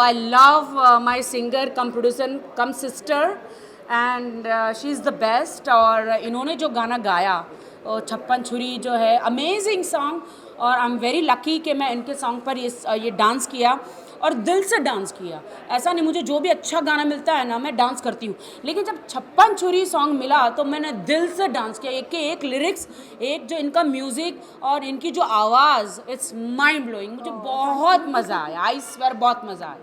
I love my singer come producer come sister and she is the best. और इन्होंने जो गाना गाया छप्पन छुरी जो है अमेजिंग सॉन्ग, और आई एम वेरी लकी कि मैं इनके सॉन्ग पर ये डांस किया और दिल से डांस किया। ऐसा नहीं, मुझे जो भी अच्छा गाना मिलता है ना मैं डांस करती हूँ, लेकिन जब छप्पन छुरी सॉन्ग मिला तो मैंने दिल से डांस किया। एक के एक लिरिक्स, एक जो इनका म्यूज़िक और इनकी जो आवाज़, इट्स माइंड ब्लोइंग। मुझे बहुत मज़ा आया, आई स्वेयर बहुत मज़ा आया।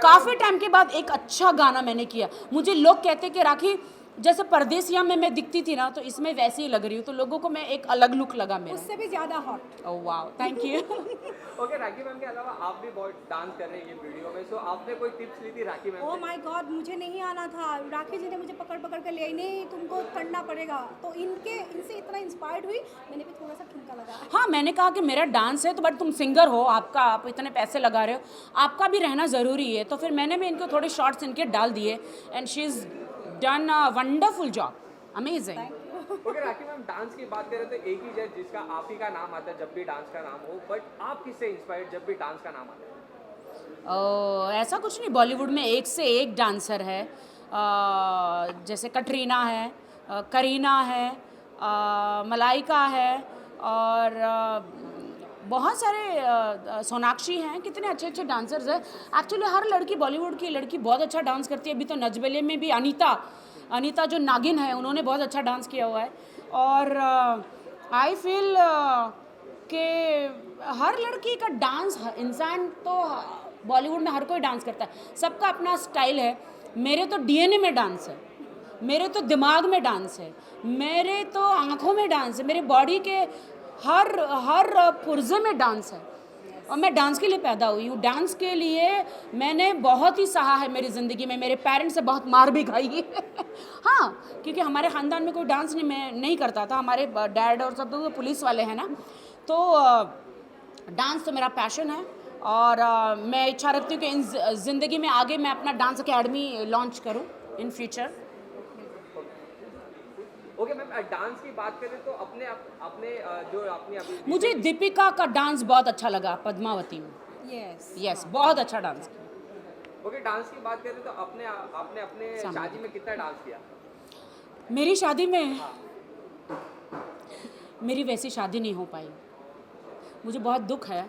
काफ़ी टाइम के बाद एक अच्छा गाना मैंने किया। मुझे लोग कहते कि राखी जैसे परदेसिया में मैं दिखती थी ना, तो इसमें वैसे ही लग रही हूँ, तो लोगों को मैं एक अलग लुक लगा मेरा, उससे भी ज़्यादा hot. Oh wow, thank you. Okay, rakhi ma'am के अलावा आप भी बहुत डांस कर रहे हैं ये वीडियो में, सो आपने कोई टिप्स ली थी राखी मैम ओह से? माय गॉड, मुझे नहीं आना था, राखी जी ने मुझे पकड़ पकड़ कर लिया, नहीं तुमको करना पड़ेगा, तो इनसे इतना इंस्पायर्ड हुई, मैंने भी थोड़ा सा ठुमका लगाया। हाँ, मैंने कहा कि मेरा डांस है तो बट तुम सिंगर हो, आप इतने पैसे लगा रहे हो, आपका भी रहना ज़रूरी है। तो फिर मैंने भी इनको थोड़े शॉर्ट्स इनके डाल दिए and she is done a wonderful job, amazing. Okay rakhi ma'am, dance की बात करें तो एक ही है जिसका आप ही का नाम आता है जब भी डांस का नाम हो, बट आप किससे इंस्पायर्ड जब भी डांस का नाम आता है? ऐसा कुछ नहीं, बॉलीवुड में एक से एक डांसर है। जैसे कटरीना है, करीना है, मलाइका है, और बहुत सारे सोनाक्षी हैं, कितने अच्छे अच्छे डांसर्स हैं। एक्चुअली हर लड़की, बॉलीवुड की लड़की बहुत अच्छा डांस करती है। अभी तो नजबेले में भी अनीता जो नागिन है, उन्होंने बहुत अच्छा डांस किया हुआ है। और आई फील कि हर लड़की का डांस, इंसान तो बॉलीवुड में हर कोई डांस करता है, सबका अपना स्टाइल है। मेरे तो डीएनए में डांस है, मेरे तो दिमाग में डांस है, मेरे तो आँखों में डांस है, मेरे बॉडी के हर पुर्जे में डांस है, और मैं डांस के लिए पैदा हुई हूँ। डांस के लिए मैंने बहुत ही सहा है मेरी ज़िंदगी में, मेरे पेरेंट्स से बहुत मार भी खाई है। हाँ, क्योंकि हमारे ख़ानदान में कोई डांस नहीं करता था। हमारे डैड और सब तो पुलिस वाले हैं ना, तो डांस तो मेरा पैशन है, और मैं इच्छा रखती हूँ कि इन ज़िंदगी में आगे मैं अपना डांस अकेडमी लॉन्च करूँ in future. Okay ma'am, dance की बात करें तो अपने जो आपने अभी मुझे दीपिका का डांस बहुत अच्छा लगा पद्मावती में। यस यस, बहुत अच्छा डांस किया। ओके, डांस की बात करें तो आपने अपने शादी में कितना डांस किया? मेरी शादी में, मेरी वैसी शादी नहीं हो पाई, मुझे बहुत दुख है,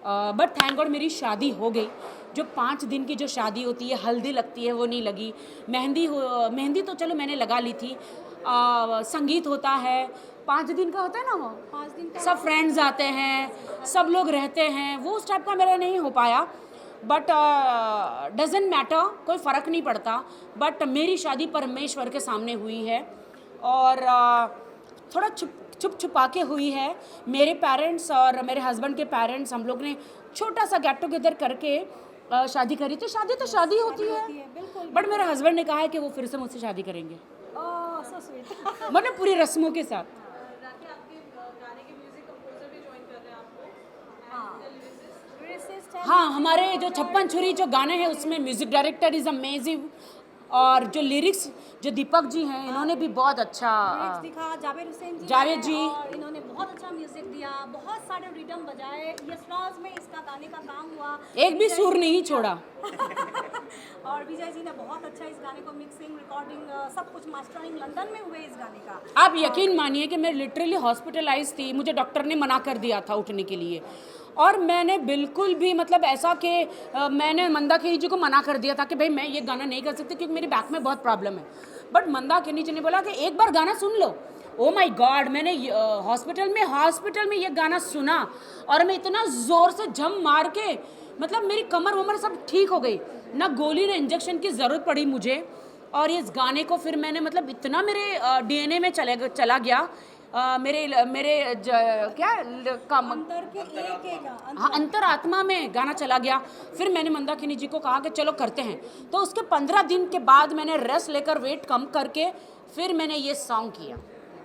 बट थैंक गॉड मेरी शादी हो गई। जो 5 दिन की जो शादी होती है, हल्दी लगती है, वो नहीं लगी। मेहंदी तो चलो मैंने लगा ली थी। संगीत होता है, 5 दिन का होता है ना, वो 5 दिन का सब फ्रेंड्स आते हैं, सब लोग रहते हैं, वो उस टाइप का मेरा नहीं हो पाया। बट डजेंट मैटर, कोई फ़र्क नहीं पड़ता। बट मेरी शादी परमेश्वर के सामने हुई है, और थोड़ा छुप छुपा के हुई है। मेरे पेरेंट्स और मेरे हस्बैंड के पेरेंट्स, हम लोग ने छोटा सा गेट टुगेदर करके शादी करी थी। शादी तो शादी होती है, बिल्कुल। बट मेरे हस्बैंड ने कहा है कि वो फिर से मुझसे शादी करेंगे, ओह सो स्वीट। मतलब पूरी रस्मों के साथ। राखी, आपके गाने के म्यूजिक कंपोजर भी ज्वाइन कर रहे हैं आपको, हाँ। And lyricist. Lyricist है, हाँ, हमारे जो छप्पन छुरी जो गाने हैं उसमें म्यूज़िक डायरेक्टर इज़ अमेजिंग, और जो लिरिक्स जो दीपक जी हैं, इन्होंने भी बहुत अच्छा lyrics दिखा जावेद हुसैन जी जावेद ने, जी। और इन्होंने बहुत अच्छा म्यूजिक दिया, बहुत सारे रिदम बजाए। यशराज में इसका गाने का काम हुआ, एक भी सुर नहीं छोड़ा। और विजय जी ने बहुत अच्छा इस गाने को मिक्सिंग, रिकॉर्डिंग, सब कुछ मास्टरिंग लंदन में हुए इस गाने का। आप यकीन मानिए कि मैं लिटरली हॉस्पिटलाइज थी, मुझे डॉक्टर ने मना कर दिया था उठने के लिए, और मैंने बिल्कुल भी मतलब ऐसा कि मैंने मंदाकिनी जी को मना कर दिया था कि भाई मैं ये गाना नहीं कर सकती क्योंकि मेरी बैक में बहुत प्रॉब्लम है। बट मंदाकिनी जी ने बोला कि एक बार गाना सुन लो। ओ माय गॉड, मैंने हॉस्पिटल में ये गाना सुना, और मैं इतना ज़ोर से जम मार के, मतलब मेरी कमर वमर सब ठीक हो गई, ना गोली ना इंजेक्शन की ज़रूरत पड़ी मुझे। और इस गाने को फिर मैंने मतलब इतना मेरे डीएनए में चला गया, अंतर के एक हाँ, अंतरात्मा में गाना चला गया। फिर मैंने मंदाकिनी जी को कहा कि चलो करते हैं, तो उसके 15 दिन के बाद मैंने रेस्ट लेकर वेट कम करके फिर मैंने ये सॉन्ग किया।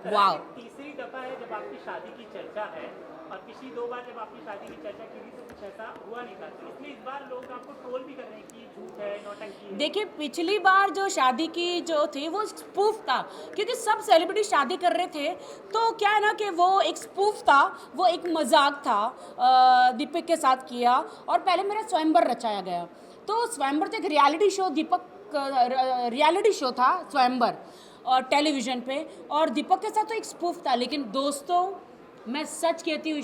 वाह, तीसरी दफा है जब आपकी शादी की चर्चा है, और पिछली 2 बार जब आपकी शादी की चर्चा की थी तो कुछ ऐसा हुआ नहीं था, तो इसलिए इस बार लोग आपको ट्रोल भी कर रहे हैं कि झूठ है, नौटंकी है। देखिए पिछली बार जो शादी की जो थी वो स्पूफ था, क्योंकि सब सेलिब्रिटी शादी कर रहे थे, तो क्या है ना कि वो एक स्पूफ था, वो एक मजाक था। दीपक के साथ किया, और पहले मेरा स्वयंवर रचाया गया, तो स्वयंवर तो एक रियलिटी शो रियलिटी शो था स्वयंवर और टेलीविज़न पे, और दीपक के साथ तो एक स्पूफ था। लेकिन दोस्तों मैं सच कहती हूँ,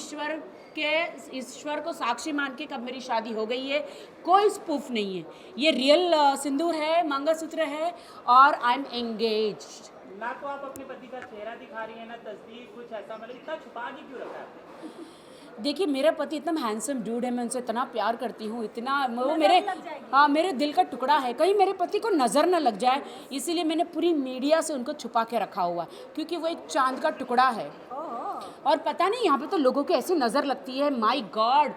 ईश्वर को साक्षी मान के कब मेरी शादी हो गई है, कोई स्पूफ नहीं है, ये रियल सिंदूर है, मंगलसूत्र है और आई एम एंगेज्ड। ना तो आप अपने पति का चेहरा दिखा रही है ना तस्वीर, कुछ ऐसा मतलब इतना छुपा के क्यों रखा है आपने? देखिए मेरा पति इतना हैंडसम डूड है, मैं उनसे इतना प्यार करती हूँ, इतना वो मेरे दिल का टुकड़ा है, कहीं मेरे पति को नज़र न लग जाए, इसीलिए मैंने पूरी मीडिया से उनको छुपा के रखा हुआ है, क्योंकि वो एक चांद का टुकड़ा है। और पता नहीं यहाँ पे तो लोगों की ऐसी नज़र लगती है, माय गॉड,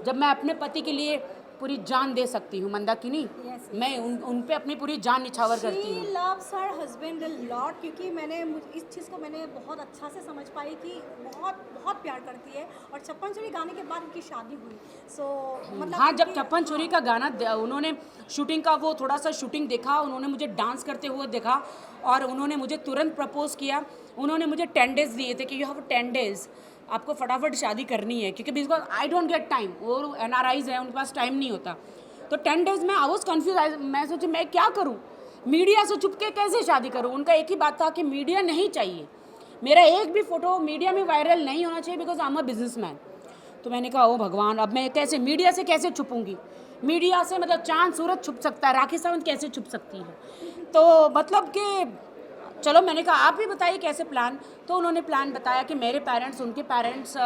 जब मैं अपने पति के लिए पूरी जान दे सकती हूँ मंदाकिनी, मैं उन पे अपनी पूरी जान निछावर करती हूँ। She loves her husband a lot, क्योंकि इस चीज़ को मैंने बहुत अच्छा से समझ पाई कि बहुत बहुत प्यार करती है, और छप्पन चोरी गाने के बाद उनकी शादी हुई। मतलब हाँ, जब छप्पन चोरी का गाना उन्होंने शूटिंग का वो थोड़ा सा शूटिंग देखा, उन्होंने मुझे डांस करते हुए देखा और उन्होंने मुझे तुरंत प्रपोज किया। उन्होंने मुझे 10 डेज़ दिए थे कि यू हैव 10 डेज़, आपको फटाफट शादी करनी है, क्योंकि because I don't get time, वो NRIs हैं, उनके पास टाइम नहीं होता। तो 10 डेज़ में आई वॉज कन्फ्यूज, मैं सोची मैं क्या करूँ, मीडिया से छुप के कैसे शादी करूँ। उनका एक ही बात था कि मीडिया नहीं चाहिए, मेरा एक भी फ़ोटो मीडिया में वायरल नहीं होना चाहिए, because I am a businessman. तो मैंने कहा ओ भगवान, अब मैं कैसे मीडिया से कैसे छुपूंगी, मीडिया से मतलब चांद सूरज छुप सकता है, राखी सावंत कैसे छुप सकती है। तो मतलब कि चलो मैंने कहा आप ही बताइए कैसे प्लान। तो उन्होंने प्लान बताया कि मेरे पेरेंट्स, उनके पेरेंट्स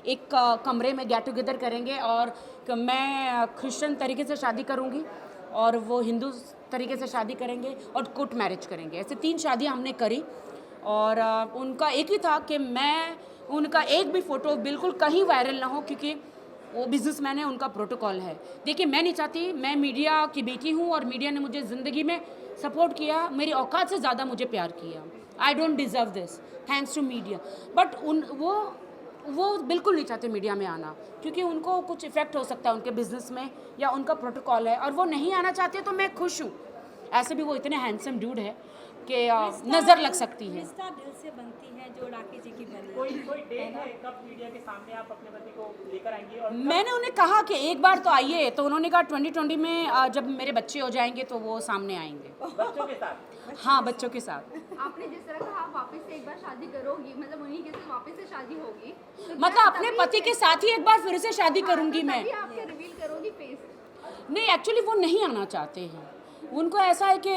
एक कमरे में गेट टुगेदर करेंगे और मैं क्रिश्चियन तरीके से शादी करूँगी और वो हिंदू तरीके से शादी करेंगे और कोर्ट मैरिज करेंगे। ऐसे 3 शादियाँ हमने करी और उनका एक ही था कि मैं उनका एक भी फ़ोटो बिल्कुल कहीं वायरल ना हो, क्योंकि वो बिजनेसमैन है, उनका प्रोटोकॉल है। देखिए मैं नहीं चाहती, मैं मीडिया की बेटी हूँ और मीडिया ने मुझे ज़िंदगी में सपोर्ट किया, मेरी औकात से ज़्यादा मुझे प्यार किया। I don't deserve this, thanks to media. But वो बिल्कुल नहीं चाहते मीडिया में आना, क्योंकि उनको कुछ इफ़ेक्ट हो सकता है उनके बिज़नेस में, या उनका प्रोटोकॉल है और वो नहीं आना चाहते। तो मैं खुश हूँ, ऐसे भी वो इतने हैंडसम डूड है कि नज़र लग सकती है। रिश्ता दिल से बनती है, जो राखी जी की बनी। कोई डेट है कब मीडिया के सामने आप अपने पति को लेकर आएंगी? और मैंने उन्हें कहा कि एक बार तो आइए, तो उन्होंने कहा 2020 में जब मेरे बच्चे हो जाएंगे तो वो सामने आएंगे। बच्चों के साथ? हाँ, बच्चों के साथ। आपने जिस तरह कहा आप वापस से एक बार शादी करोगी, मतलब उन्हीं के साथ वापस से शादी होगी, तो मतलब अपने पति के साथ ही एक बार फिर से शादी करूंगी मैं। तभी आपके रिवील करोगी फेस? नहीं, एक्चुअली वो नहीं आना चाहते हैं। उनको ऐसा है कि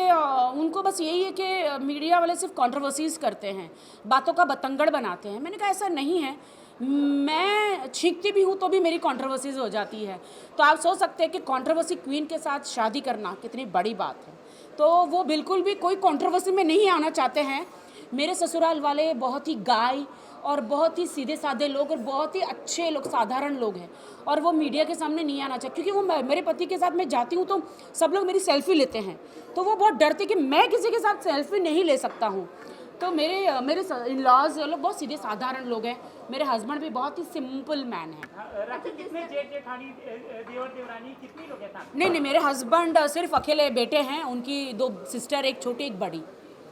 उनको बस यही है कि मीडिया वाले सिर्फ कंट्रोवर्सीज करते हैं, बातों का बतंगड़ बनाते हैं। मैंने कहा ऐसा नहीं है, मैं छींकती भी हूँ तो भी मेरी कंट्रोवर्सीज हो जाती है। तो आप सोच सकते हैं कि कंट्रोवर्सी क्वीन के साथ शादी करना कितनी बड़ी बात है। तो वो बिल्कुल भी कोई कंट्रोवर्सी में नहीं आना चाहते हैं। मेरे ससुराल वाले बहुत ही गाय और बहुत ही सीधे साधे लोग और बहुत ही अच्छे लोग, साधारण लोग हैं, और वो मीडिया के सामने नहीं आना चाहते, क्योंकि वो मेरे पति के साथ मैं जाती हूँ तो सब लोग मेरी सेल्फी लेते हैं, तो वो बहुत डरते कि मैं किसी के साथ सेल्फी नहीं ले सकता हूँ। तो मेरे इन-लॉज लोग बहुत सीधे साधारण लोग हैं। मेरे हस्बैंड भी बहुत ही सिंपल मैन है। राखी कितने जेठ जेठानी देवर देवरानी कितनी लोग हैं साथ? नहीं, मेरे हस्बैंड सिर्फ अकेले बेटे हैं, उनकी 2 सिस्टर, एक छोटी एक बड़ी।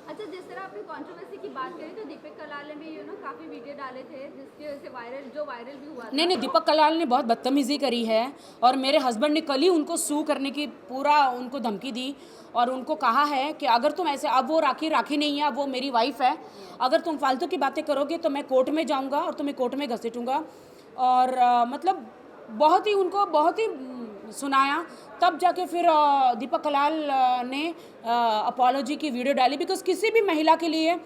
अच्छा, जिस तरह आपने कंट्रोवर्सी की बात करी तो दीपक कलाल ने भी काफ़ी वीडियो डाले थे जिसकी वजह से वायरल भी हुआ था। नहीं, दीपक कलाल ने बहुत बदतमीज़ी करी है और मेरे हस्बैंड ने कल ही उनको सू करने की पूरा उनको धमकी दी और उनको कहा है कि अगर तुम ऐसे, अब वो राखी नहीं है, अब वो मेरी वाइफ है, अगर तुम फालतू की बातें करोगे तो मैं कोर्ट में जाऊंगा और तुम्हें कोर्ट में घसीटूंगा। और मतलब बहुत ही उनको बहुत ही सुनाया, तब जाके फिर दीपक कलाल ने अपॉलॉजी की वीडियो डाली, बिकॉज किसी भी महिला के लिए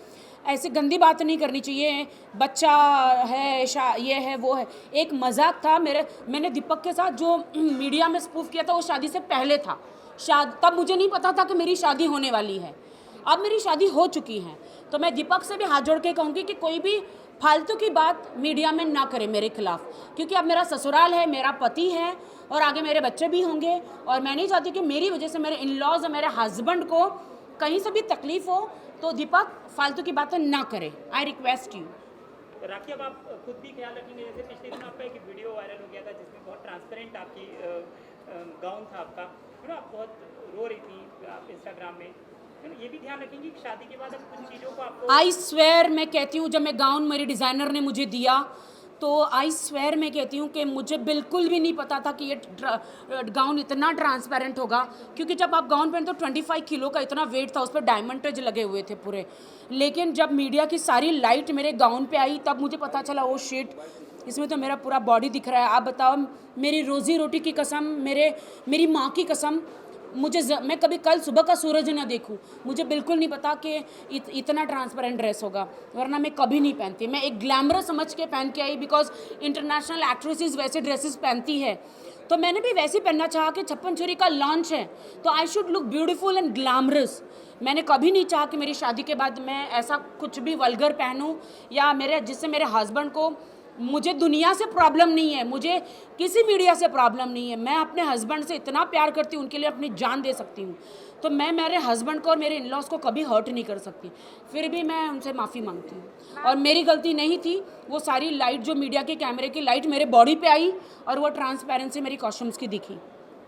ऐसी गंदी बात नहीं करनी चाहिए, बच्चा है, ये है वो है। एक मजाक था मैंने दीपक के साथ जो मीडिया में स्पूफ किया था वो शादी से पहले था। तब मुझे नहीं पता था कि मेरी शादी होने वाली है, अब मेरी शादी हो चुकी है। तो मैं दीपक से भी हाथ जोड़ के कहूँगी कि कोई भी फालतू की बात मीडिया में ना करे मेरे खिलाफ, क्योंकि अब मेरा ससुराल है, मेरा पति है और आगे मेरे बच्चे भी होंगे, और मैं नहीं चाहती कि मेरी वजह से मेरे इन-लॉज और मेरे हस्बैंड को कहीं से भी तकलीफ हो। तो दीपक फालतू की बातें ना करे, आई रिक्वेस्ट यू। राखी, अब आप खुद भी ख्याल रखेंगे, जैसे पिछले दिन आपका एक वीडियो वायरल हो गया था जिसमें बहुत ट्रांसपेरेंट आपकी गाउन था आपका, आप बहुत रो रही थी आप इंस्टाग्राम में, ये भी ध्यान रखेंगे कि शादी के बाद अब कुछ चीज़ों को आपको। आई स्वेयर, मैं कहती हूँ, जब मैं गाउन मेरे डिज़ाइनर ने मुझे दिया तो आई स्वेयर मैं कहती हूँ कि मुझे बिल्कुल भी नहीं पता था कि ये गाउन इतना ट्रांसपेरेंट होगा, क्योंकि जब आप गाउन पहनते तो 25 किलो का इतना वेट था, उस पर डायमंड टच लगे हुए थे पूरे। लेकिन जब मीडिया की सारी लाइट मेरे गाउन पे आई तब मुझे पता चला ओ शिट, इसमें तो मेरा पूरा बॉडी दिख रहा है। आप बताओ, मेरी रोज़ी रोटी की कसम, मेरी माँ की कसम, मैं कभी कल सुबह का सूरज ना देखूं, मुझे बिल्कुल नहीं पता कि इतना ट्रांसपेरेंट ड्रेस होगा, वरना मैं कभी नहीं पहनती। मैं एक ग्लैमरस समझ के पहन के आई, बिकॉज इंटरनेशनल एक्ट्रेसेस वैसे ड्रेसेस पहनती है, तो मैंने भी वैसे पहनना चाहा कि छप्पन छुरी का लॉन्च है तो I should look beautiful and glamorous. मैंने कभी नहीं चाहा कि मेरी शादी के बाद मैं ऐसा कुछ भी वल्गर पहनूं, या जिससे मेरे हस्बैंड को, मुझे दुनिया से प्रॉब्लम नहीं है, मुझे किसी मीडिया से प्रॉब्लम नहीं है, मैं अपने हस्बैंड से इतना प्यार करती हूँ, उनके लिए अपनी जान दे सकती हूँ, तो मैं मेरे हस्बैंड को और मेरे इन लॉज को कभी हर्ट नहीं कर सकती। फिर भी मैं उनसे माफ़ी मांगती हूँ, और मेरी गलती नहीं थी। वो सारी लाइट जो मीडिया के कैमरे की लाइट मेरे बॉडी पे आई और वो ट्रांसपेरेंसी मेरी कॉस्ट्यूम्स की दिखी।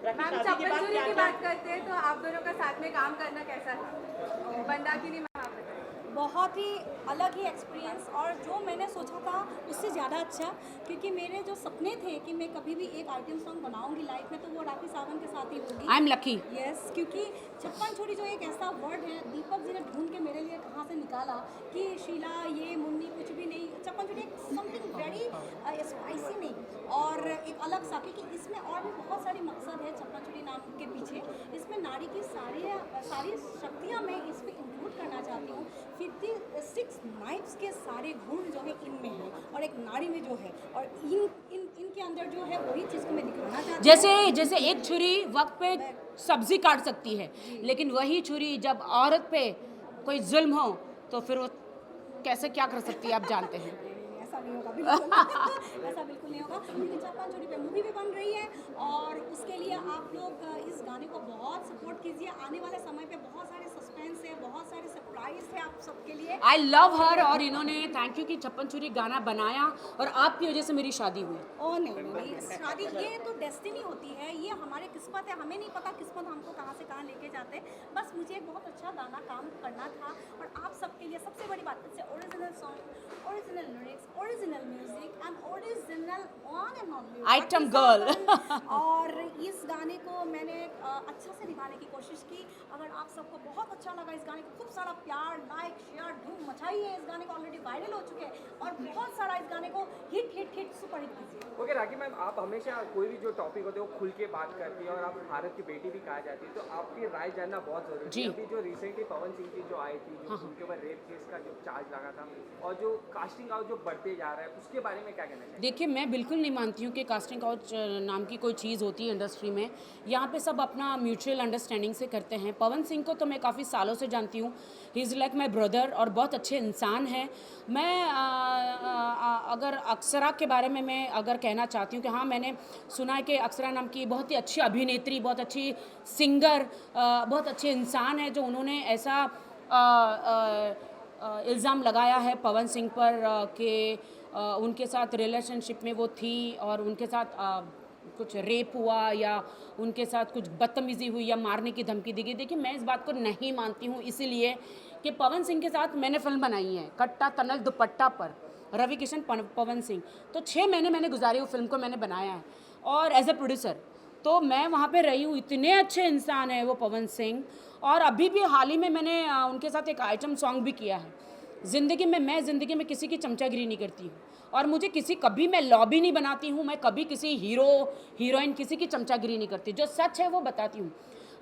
मैम छप्पन छुरी की बात करते हैं तो आप दोनों का साथ में काम करना कैसा था? बंदा की नहीं मैम, आप बताइए। बहुत ही अलग ही एक्सपीरियंस, और जो मैंने सोचा था उससे ज़्यादा अच्छा, क्योंकि मेरे जो सपने थे कि मैं कभी भी एक आइटम सॉन्ग बनाऊंगी लाइफ में तो वो राखी सावंत के साथ ही होगी। I am lucky. यस, क्योंकि छप्पन छोरी जो एक ऐसा वर्ड है, दीपक जी ने ढूंढ के मेरे लिए कहाँ से निकाला कि शीला ये मुन्नी कुछ भी नहीं, छप्पन छोरी समथिंग वेरी स्पाइसी नहीं, और एक अलग सा, क्योंकि इसमें और भी बहुत सारी मकसद है छप्पन छोरी नाम के पीछे। इसमें नारी की सारी शक्तियाँ मैं इसमें इंक्लूड करना चाहती हूँ। 56 नाइफ्स के सारे गुण जो है इनमें है, और एक नारी में जो है, और इनके अंदर जो है वही चीज़ को मैं दिखाना चाहती हूँ। जैसे एक छुरी वक्त पे सब्जी काट सकती है, लेकिन वही छुरी जब औरत पे कोई जुल्म हो तो फिर वो कैसे क्या कर सकती है आप जानते हैं। ऐसा नहीं होगा बिल्कुल ऐसा बिल्कुल नहीं होगा, क्योंकि छप्पन छोरी पे मूवी भी बन रही है, और उसके लिए आप लोग इस गाने को बहुत सपोर्ट कीजिए। आने वाले समय पे बहुत सारे सस्पेंस है, बहुत सारे सरप्राइज है आप सबके लिए। आई लव हर, और इन्होंने थैंक यू कि छप्पन छुरी गाना बनाया, और आपकी वजह से मेरी शादी हुई। ओ नहीं, शादी ये तो डेस्टिनी होती है, ये हमारे किस्मत है, हमें नहीं पता किस्मत हमको कहाँ से कहाँ लेके जाते हैं। बस मुझे एक बहुत अच्छा गाना काम करना था, और आप सबके लिए सबसे बड़ी बात है original song, original lyrics, original music and original one and only item girl. और इस गाने को मैंने अच्छा से निभाने की कोशिश की। अगर आप सबको बहुत अच्छा लगा इस गाने को, खूब सारा प्यार, लाइक, शेयर, धूम मचाइए। इस गाने को ऑलरेडी वायरल हो चुके हैं, और बहुत सारा इस गाने को हिट सुपर हिट कीजिए। ओके राखी मैम, आप हमेशा कोई भी जो टॉपिक होते हैं वो खुल के बात करती है, और आप भारत की बेटी भी कहा जाती है, तो आपकी राय जानना बहुत जरूरी है। अभी जो रिसेंटली पवन सिंह की जो आई थी, जो उनके ऊपर रेप केस का जो चार्ज लगा था, और जो कास्टिंग आउट जो बढ़ते जा रहा है, उसके बारे में क्या कहना चाहिए? देखिए, मैं बिल्कुल नहीं मानती हूँ कि कास्टिंग आउट नाम की कोई चीज़ होती है इंडस्ट्री में। यहाँ पे सब अपना म्यूचुअल अंडरस्टैंडिंग से करते हैं। पवन सिंह को तो मैं काफ़ी सालों से जानती हूँ, he is like my brother, और बहुत अच्छे इंसान हैं। मैं अगर अक्षरा के बारे में मैं अगर कहना चाहती हूँ कि हाँ, मैंने सुना है कि अक्षरा नाम की बहुत ही अच्छी अभिनेत्री, बहुत अच्छी सिंगर, बहुत अच्छे इंसान है, जो उन्होंने ऐसा इल्ज़ाम लगाया है पवन सिंह पर कि उनके साथ रिलेशनशिप में वो थी और उनके साथ कुछ रेप हुआ या उनके साथ कुछ बदतमीज़ी हुई या मारने की धमकी दी गई। देखिए, मैं इस बात को नहीं मानती हूँ, इसीलिए कि पवन सिंह के साथ मैंने फिल्म बनाई है कट्टा तनल दुपट्टा पर, रवि किशन पवन सिंह, तो 6 महीने मैंने गुजारी, वो फिल्म को मैंने बनाया है, और एज ए प्रोड्यूसर तो मैं वहाँ पे रही हूँ। इतने अच्छे इंसान है वो पवन सिंह, और अभी भी हाल ही में मैंने उनके साथ एक आइटम सॉन्ग भी किया है। ज़िंदगी में किसी की चमचागिरी नहीं करती हूँ, और मुझे कभी मैं लॉबी नहीं बनाती हूँ, मैं कभी किसी हीरोइन किसी की चमचागिरी नहीं करती, जो सच है वो बताती हूँ।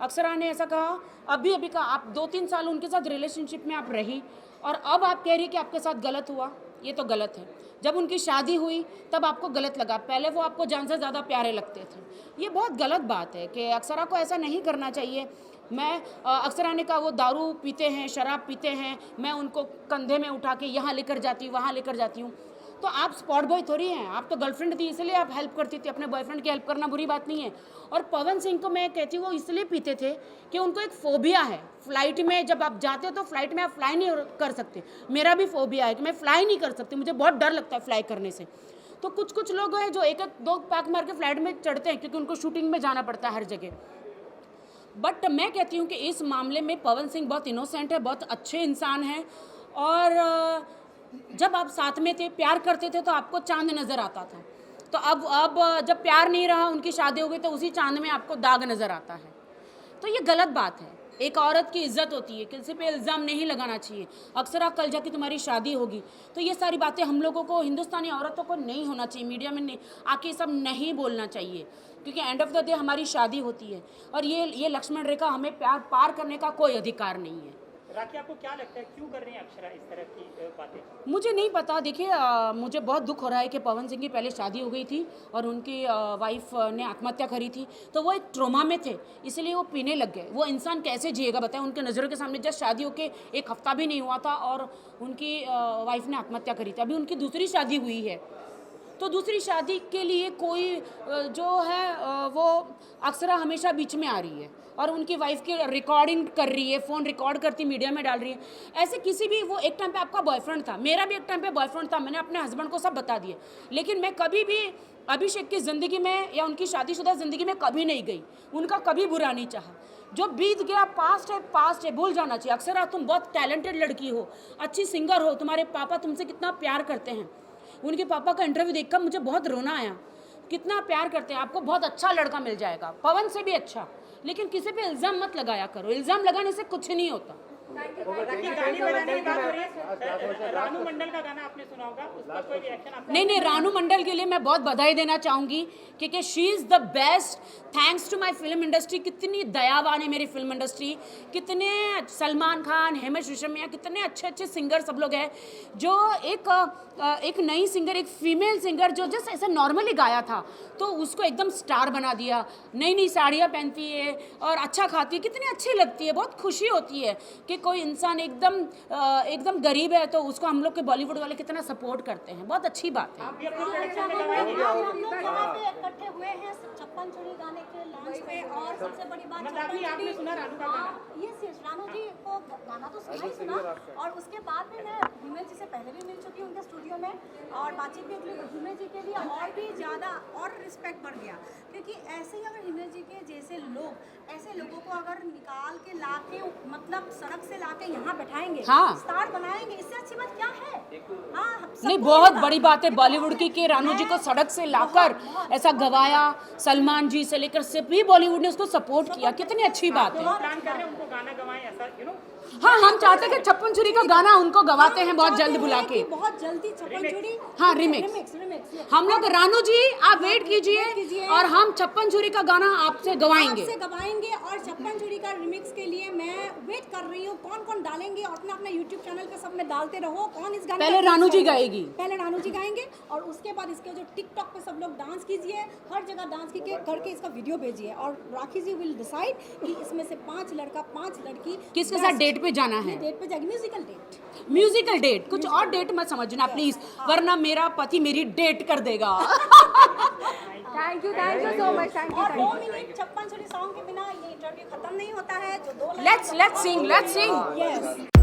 अक्षरा ने ऐसा कहा, अभी कहा, आप 2-3 साल उनके साथ रिलेशनशिप में आप रही, और अब आप कह रही कि आपके साथ गलत हुआ, ये तो गलत है। जब उनकी शादी हुई तब आपको गलत लगा, पहले वो आपको जान से ज़्यादा प्यारे लगते थे। ये बहुत गलत बात है कि अक्षरा को ऐसा नहीं करना चाहिए। मैं अक्षरा ने कहा वो दारू पीते हैं, शराब पीते हैं, मैं उनको कंधे में उठा के यहाँ लेकर जाती हूँ, वहाँ लेकर जाती हूँ। तो आप स्पॉट बॉय थोड़ी हैं, आप तो गर्लफ्रेंड थी इसलिए आप हेल्प करती थी। अपने बॉयफ्रेंड की हेल्प करना बुरी बात नहीं है। और पवन सिंह को मैं कहती हूँ वो इसलिए पीते थे कि उनको एक फोबिया है। फ्लाइट में जब आप जाते हो तो फ्लाइट में आप फ्लाई नहीं कर सकते। मेरा भी फोबिया है कि मैं फ्लाई नहीं कर सकती, मुझे बहुत डर लगता है फ्लाई करने से। तो कुछ लोग हैं जो 1-2 पैक मार के फ्लाइट में चढ़ते हैं क्योंकि उनको शूटिंग में जाना पड़ता है हर जगह। बट मैं कहती हूँ कि इस मामले में पवन सिंह बहुत इनोसेंट है, बहुत अच्छे इंसान हैं, और जब आप साथ में थे, प्यार करते थे, तो आपको चांद नज़र आता था। तो अब जब प्यार नहीं रहा, उनकी शादी हो गई, तो उसी चांद में आपको दाग नज़र आता है। तो ये गलत बात है। एक औरत की इज्जत होती है, किसी पे इल्ज़ाम नहीं लगाना चाहिए। अक्सर आप कल जाके तुम्हारी शादी होगी, तो ये सारी बातें हम लोगों को, हिंदुस्तानी औरतों को नहीं होना चाहिए, मीडिया में नहीं आके सब नहीं बोलना चाहिए, क्योंकि एंड ऑफ द डे हमारी शादी होती है और ये लक्ष्मण रेखा हमें प्यार पार करने का कोई अधिकार नहीं है। राखी, आपको क्या लगता है क्यों कर रहे हैं अक्षरा इस तरह की बातें? मुझे नहीं पता। देखिए, मुझे बहुत दुख हो रहा है कि पवन सिंह की पहले शादी हो गई थी और उनकी वाइफ ने आत्महत्या करी थी, तो वो एक ट्रोमा में थे, इसलिए वो पीने लग गए। वो इंसान कैसे जिएगा बताएं? उनके नज़रों के सामने जस्ट शादी होके एक हफ्ता भी नहीं हुआ था और उनकी वाइफ ने आत्महत्या करी थी। अभी उनकी दूसरी शादी हुई है, तो दूसरी शादी के लिए कोई जो है वो अक्सरा हमेशा बीच में आ रही है और उनकी वाइफ की रिकॉर्डिंग कर रही है, फ़ोन रिकॉर्ड करती मीडिया में डाल रही है। ऐसे किसी भी, वो एक टाइम पे आपका बॉयफ्रेंड था, मेरा भी एक टाइम पे बॉयफ्रेंड था, मैंने अपने हस्बैंड को सब बता दिए, लेकिन मैं कभी भी अभिषेक की ज़िंदगी में या उनकी शादीशुदा ज़िंदगी में कभी नहीं गई, उनका कभी बुरा नहीं चाहा। जो बीत गया पास्ट है, भूल जाना चाहिए। अक्सर तुम बहुत टैलेंटेड लड़की हो, अच्छी सिंगर हो, तुम्हारे पापा तुमसे कितना प्यार करते हैं। उनके पापा का इंटरव्यू देखकर मुझे बहुत रोना आया, कितना प्यार करते हैं। आपको बहुत अच्छा लड़का मिल जाएगा, पवन से भी अच्छा, लेकिन किसी पे इल्ज़ाम मत लगाया करो। इल्ज़ाम लगाने से कुछ नहीं होता। गाने बजाने की बात हो रही है, रानू मंडल का गाना आपने सुना होगा, उस पर कोई रिएक्शन आपका? नहीं, रानू मंडल के लिए मैं बहुत बधाई देना चाहूँगी, क्योंकि she is the best. Thanks to my film industry. कितनी दयावान है मेरी फिल्म इंडस्ट्री, कितने सलमान खान, हिमेश रेशमिया, कितने अच्छे अच्छे सिंगर सब लोग हैं। जो एक नई सिंगर, एक फीमेल सिंगर जो जस्ट ऐसे नॉर्मली गाया था, तो उसको एकदम स्टार बना दिया। नई नई साड़ियाँ पहनती है और अच्छा खाती है, कितनी अच्छी लगती है। बहुत खुशी होती है कि कोई इंसान एकदम गरीब है तो उसको हम लोग के बॉलीवुड वाले कितना सपोर्ट करते हैं। बहुत अच्छी बात है। आप भी अपने प्रोडक्शन में गवाएंगे? हम लोग यहाँ पे इकट्ठे हुए हैं छप्पन छोड़ी गाने के लॉन्च पे, और सबसे बड़ी बात आपने सुना रानू का गाना? यस, रानू जी को गाना तो सुना ही सुना, और उसके बाद भी मैं हिमेश जी से पहले भी मिल चुकी हूँ उनके स्टूडियो में, और बातचीत भी की। हिमेश जी के लिए और भी ज़्यादा और रिस्पेक्ट बढ़ गया, क्योंकि ऐसे ही अगर हिमेश जी के जैसे लोग, ऐसे लोगों को अगर निकाल के ला के, मतलब सड़क से ला के यहाँ बैठाएंगे, हाँ, स्टार बनाएंगे, इससे अच्छी बात क्या है? हाँ, नहीं, बहुत बड़ी बात है बॉलीवुड की कि रानू जी को सड़क से लाकर ऐसा गवाया। सलमान जी से लेकर सभी बॉलीवुड ने उसको सपोर्ट किया, कितनी अच्छी बात है। प्लान कर रहे हैं उनको गाना गवाएं ऐसा, हाँ, हम चाहते हैं कि छप्पन छुरी का गाना उनको गवाते हैं बहुत जल्द बुला के। बहुत जल्दी छप्पन छुरी, हाँ, रिमिक्स। हम लोग, रानू जी आप वेट कीजिए और हम छप्पन छुरी का गाना आपसे गवाएंगे। और छप्पन छुरी का रिमिक्स के लिए मैं वेट कर रही हूँ। कौन कौन डालेंगे, और अपना यूट्यूब चैनल पे सब में डालते रहो। कौन इस गाने पहले रानू जी गाएगी, पहले रानू जी गाएंगे, और उसके बाद इसके जो टिकटॉक पे सब लोग डांस कीजिए, हर जगह डांस करके इसका वीडियो भेजिए, और राखी जी विल डिसाइड कि इसमें से 5 लड़का 5 लड़की किसके साथ डेट पे जाना है। डेट पे जाएगी, म्यूजिकल डेट, कुछ और डेट मत समझना प्लीज, वरना मेरा पति मेरी डेट कर देगा। Thank you so much. और 2 मिनट छप्पन छुरी सॉन्ग के बिना ये इंटरव्यू खत्म नहीं होता है। जो 2 लेट्स सिंग। यस।